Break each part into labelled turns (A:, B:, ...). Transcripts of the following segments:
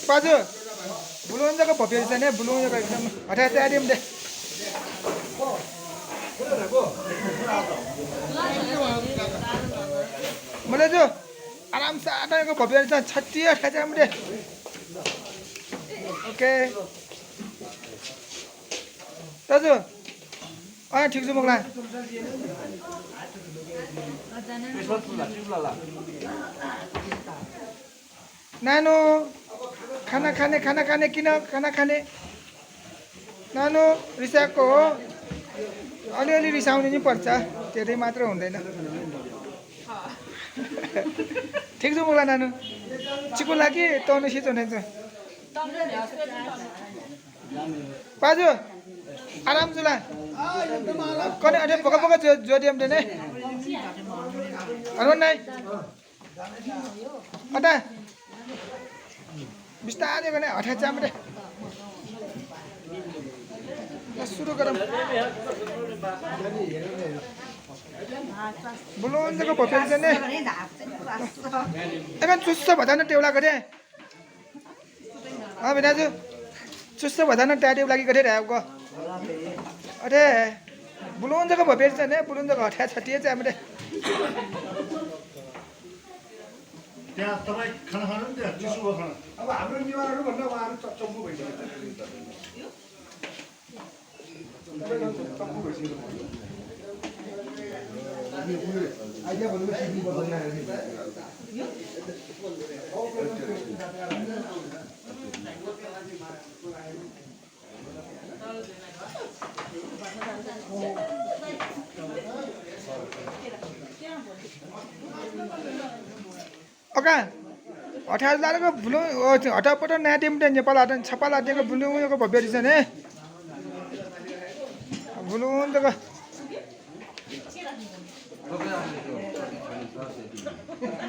A: पाजु बुलुन जको भपेर छ ने बुलुन जको एकदम हटा चाहिँ दे मैले जो आराम से आटाको भपेर छ छट्टी हटा चाहिँ दे ओके दाजु ठिक छ मुखला नानो खाना खाने किन खाना खाने नानो रिसाएको हो अलिअलि रिसाउने नि पर्छ धेरै मात्र हुँदैन ठिक छ मुखला नानु चिकु लागि तौनु सिचोने छ पाजु आराम जुला कने अरे पका पका जोडियम देने अरे नहीं अटा बिस्तारै गर्ने हटा चाम्रे सुरु गरौँ बुलुन जको भपेर छ ने एकदम चुस्स भदान टेउला गरे बेटाजु चुस्स भदान टेउला गरे राको अरे बुलुन जको भपेर छ ने बुलुन जको हटा छटिए चाहिँ हामीले
B: त्यहाँ तपाईँ खाना खानु नि त्यहाँ चिसो खाना अब हाम्रो निवारहरू भन्दा उहाँहरू चम्पू भइसक्यो
A: ओका हटा लाको बुलु हटापट नाटिम नेपाल हाट छपाल हाटेको बुलुको भपेर छ ने बुलुन जको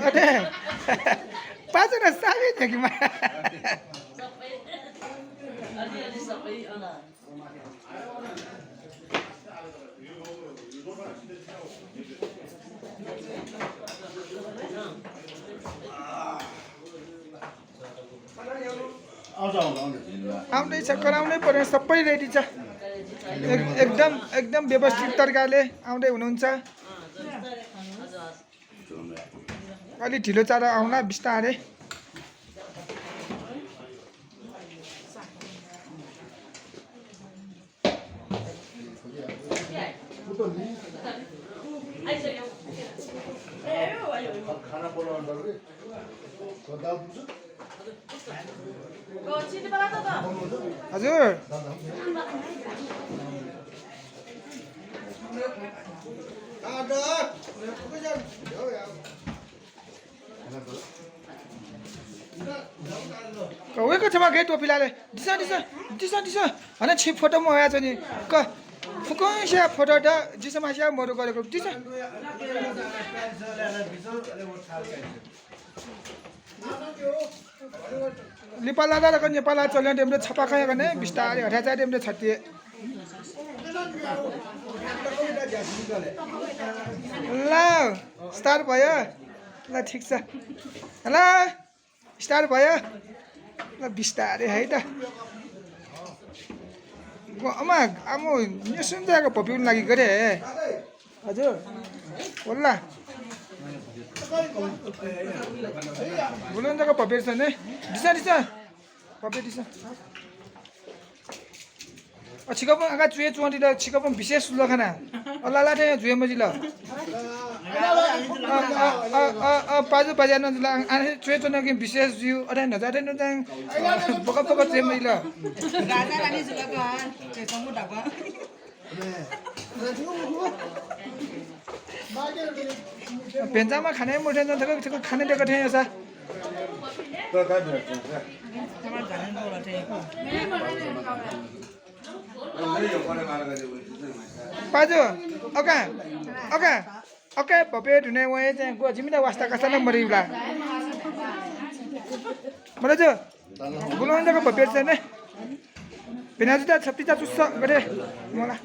A: अरे पाँच न साबे थियो कि आउँदैछ कराउनै पर्यो सबै रेडी छ एकदम व्यवस्थित तरिकाले आउँदै हुनुहुन्छ अलि ढिलो चाँडो आउला बिस्तारै हजुर कौको छ गे टोपीलाले दिसा दिसा दिसा दिसा होइन छि फोटो म आएको छ नि क फुकैस्या फोटो त दिसामा स्या मरो गरेको दिसा लिपाला दादाको नेपाला चल्यो डेम्रे छपा खायो भने बिस्तारै हटा चाहिँ डेम्रे छटिए ल स्टार्ट भयो ल ठिक छ ल स्टार्ट भयो ल बिस्तारै है त आमा आमो यो सुन्दाको भपिउन लागि गरे हजुर होला बुलुन जको भपेर छ ने दिसा दिसा भपेर दिसा छिकप आगा चुए चुवाटिला छिकप विशेष लखना अल्ला लाटे जुए मजिला पाजु बजान जुला आने चुए चुना के विशेष जिउ अरे नजारे न जाङ बका बका जुए मजिला
C: राजा रानी जुला का ते समु डाबा
A: पेन्जामा खाने मोठे न थको थको खाने देको थिए ऐसा
C: तमा जाने बोला थे
A: पाजु ओका ओका ओके भपे धुने वए चाहिँ गो जिमिना वास्ता कसा नम्बर इला मलाई जो बुलुन जको भपे छ ने पेनाजुता छप्पी चा चुस्स गरे मलाई